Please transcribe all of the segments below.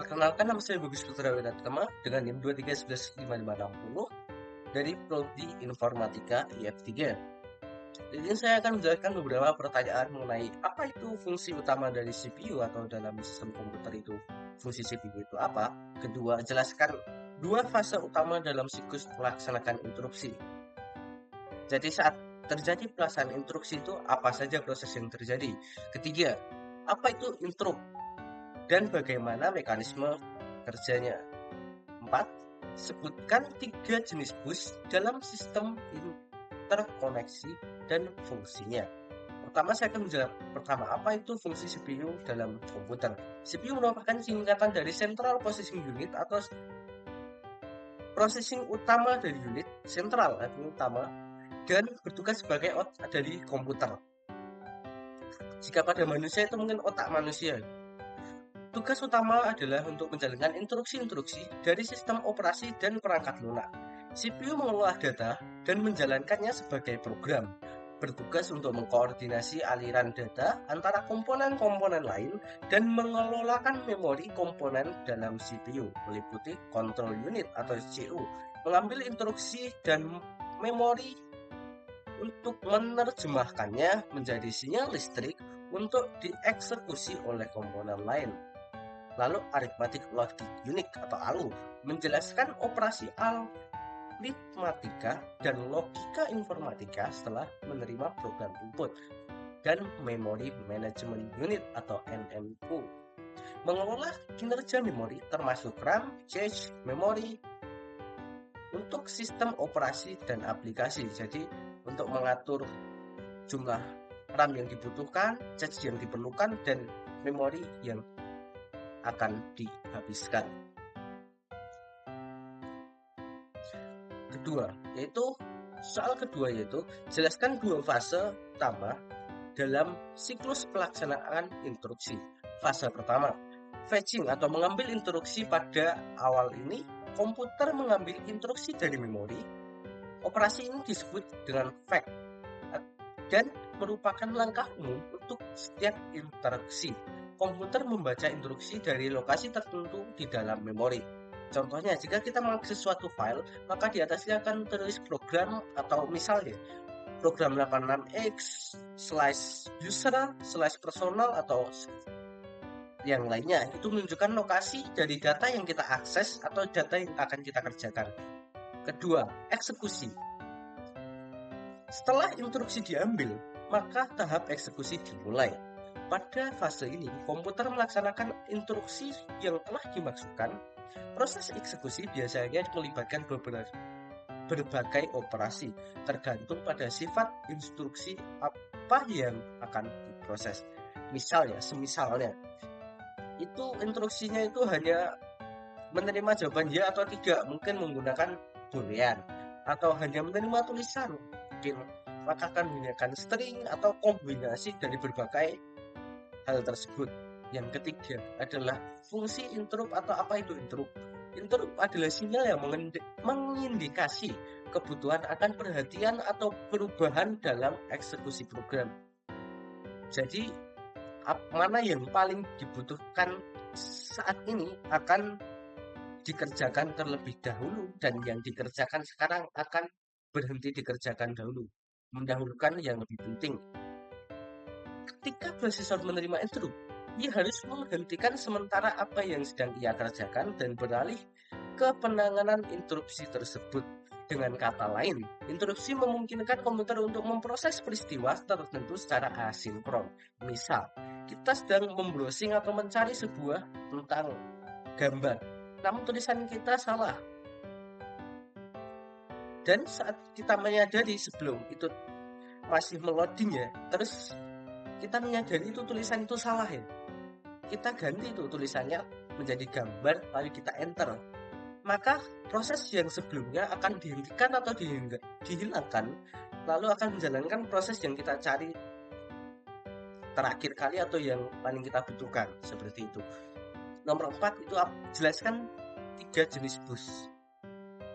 Perkenalkan, nama saya Bagus Putra Wiratama dengan NIM 23115560 dari Prodi Informatika IF3. Jadi saya akan menjelaskan beberapa pertanyaan mengenai apa itu fungsi utama dari CPU atau dalam sistem komputer itu. Fungsi CPU itu apa? Kedua, jelaskan dua fase utama dalam siklus melaksanakan instruksi. Jadi saat terjadi pelaksanaan instruksi itu apa saja proses yang terjadi? Ketiga, apa itu interrupt dan bagaimana mekanisme kerjanya? 4. Sebutkan 3 jenis bus dalam sistem interkoneksi dan fungsinya. Pertama, saya akan menjawab pertama, apa itu fungsi CPU dalam komputer? CPU merupakan singkatan dari Central Processing Unit atau processing utama dari unit sentral, artinya utama, dan bertugas sebagai otak dari komputer. Jika pada manusia itu mungkin otak manusia. Tugas utama adalah untuk menjalankan instruksi-instruksi dari sistem operasi dan perangkat lunak. CPU mengolah data dan menjalankannya sebagai program, bertugas untuk mengkoordinasi aliran data antara komponen-komponen lain dan mengelolakan memori komponen dalam CPU, meliputi control unit atau CU, mengambil instruksi dan memori untuk menerjemahkannya menjadi sinyal listrik untuk dieksekusi oleh komponen lain. Lalu Arithmetic Logic Unit atau ALU menjelaskan operasi aritmatika dan logika informatika setelah menerima program input. Dan Memory Management Unit atau MMU mengelola kinerja memori termasuk RAM, cache, memori untuk sistem operasi dan aplikasi. Jadi untuk mengatur jumlah RAM yang dibutuhkan, cache yang diperlukan, dan memori yang akan dihabiskan. Soal kedua yaitu jelaskan dua fase utama dalam siklus pelaksanaan instruksi. Fase pertama, fetching atau mengambil instruksi. Pada awal ini, komputer mengambil instruksi dari memori. Operasi ini disebut dengan fetch dan merupakan langkah umum untuk setiap instruksi. Komputer membaca instruksi dari lokasi tertentu di dalam memori. Contohnya, jika kita mengakses suatu file, maka di atasnya akan tertulis program atau misalnya program 86X /user/personal atau yang lainnya. Itu menunjukkan lokasi dari data yang kita akses atau data yang akan kita kerjakan. Kedua, eksekusi. Setelah instruksi diambil, maka tahap eksekusi dimulai. Pada fase ini, komputer melaksanakan instruksi yang telah dimaksudkan. Proses eksekusi biasanya melibatkan berbagai operasi, tergantung pada sifat instruksi apa yang akan diproses. Semisalnya, itu instruksinya itu hanya menerima jawaban ya atau tidak, mungkin menggunakan boolean, atau hanya menerima tulisan, mungkin maka akan menggunakan string atau kombinasi dari berbagai hal tersebut. Yang ketiga adalah fungsi interrupt atau apa itu interrupt? Interrupt adalah sinyal yang mengindikasi kebutuhan akan perhatian atau perubahan dalam eksekusi program. Jadi mana yang paling dibutuhkan saat ini akan dikerjakan terlebih dahulu, dan yang dikerjakan sekarang akan berhenti dikerjakan dahulu, mendahulukan yang lebih penting. Ketika prosesor menerima interrupt, ia harus menghentikan sementara apa yang sedang ia kerjakan dan beralih ke penanganan interupsi tersebut. Dengan kata lain, interupsi memungkinkan komputer untuk memproses peristiwa tertentu secara asinkron. Misal, kita sedang membrowsing atau mencari sebuah tentang gambar, namun tulisan kita salah. Dan saat kita menyadari sebelum itu masih meloading ya, terus kita menyadari itu tulisan itu salah ya, kita ganti itu tulisannya menjadi gambar, lalu kita enter, maka proses yang sebelumnya akan dihentikan atau dihilangkan, lalu akan menjalankan proses yang kita cari terakhir kali atau yang paling kita butuhkan, seperti itu. Nomor 4 itu jelaskan 3 jenis bus.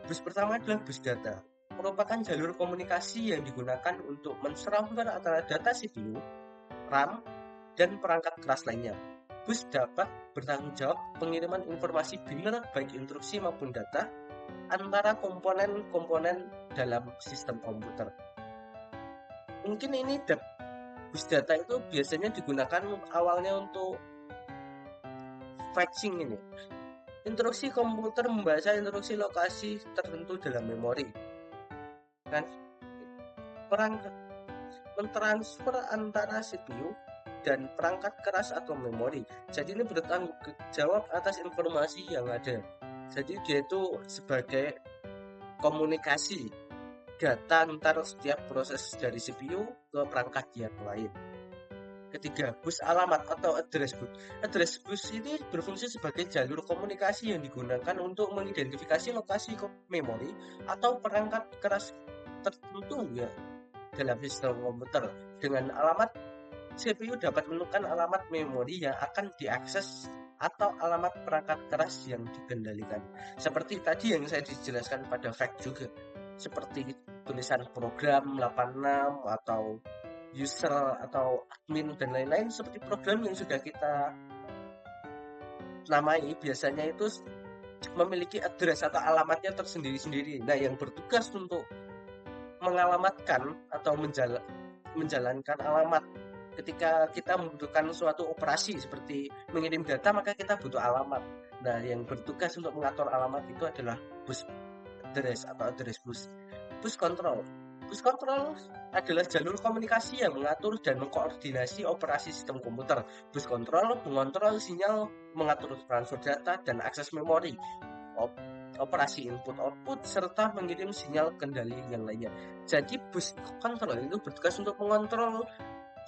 Bus pertama adalah bus data, merupakan jalur komunikasi yang digunakan untuk mentransfer antara data CPU, RAM, dan perangkat keras lainnya. bus dapat bertanggung jawab pengiriman informasi biner baik instruksi maupun data antara komponen-komponen dalam sistem komputer. Mungkin ini bus data itu biasanya digunakan awalnya untuk fetching ini. Instruksi komputer membaca instruksi lokasi tertentu dalam memori. Dan mentransfer antara CPU dan perangkat keras atau memori. Jadi ini bertanggung jawab atas informasi yang ada. Jadi dia itu sebagai komunikasi data antar setiap proses dari CPU ke perangkat yang lain. Ketiga, bus alamat atau address bus. Address bus ini berfungsi sebagai jalur komunikasi yang digunakan untuk mengidentifikasi lokasi memori atau perangkat keras tertentu ya dalam sistem komputer. Dengan alamat, CPU dapat menemukan alamat memori yang akan diakses atau alamat perangkat keras yang dikendalikan. Seperti tadi yang saya dijelaskan pada fact juga, seperti tulisan program 86 atau user atau admin dan lain-lain, seperti program yang sudah kita namai biasanya itu memiliki address atau alamatnya tersendiri-sendiri. Nah, yang bertugas untuk mengalamatkan atau menjalankan alamat ketika kita membutuhkan suatu operasi seperti mengirim data, maka kita butuh alamat. Nah, yang bertugas untuk mengatur alamat itu adalah bus address atau address bus. Bus control. Bus control adalah jalur komunikasi yang mengatur dan mengkoordinasi operasi sistem komputer. Bus control mengontrol sinyal, mengatur transfer data dan akses memori, operasi input-output, serta mengirim sinyal kendali yang lainnya. Jadi bus control itu bertugas untuk mengontrol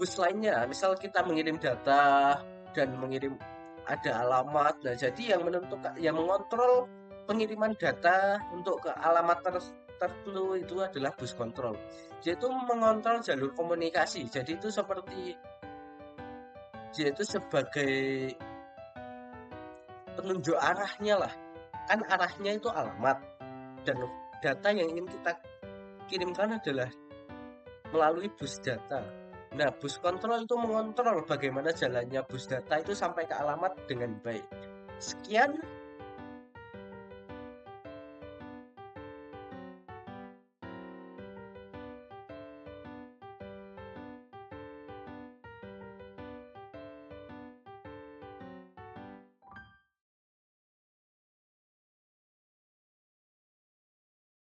bus lainnya. Misal kita mengirim data dan mengirim ada alamat. Nah, jadi yang menentukan, yang mengontrol pengiriman data untuk ke alamat tertentu itu adalah bus control. Dia itu mengontrol jalur komunikasi. Jadi itu seperti dia itu sebagai penunjuk arahnya lah. Kan arahnya itu alamat dan data yang ingin kita kirimkan adalah melalui bus data. Nah, bus control itu mengontrol bagaimana jalannya bus data itu sampai ke alamat dengan baik. Sekian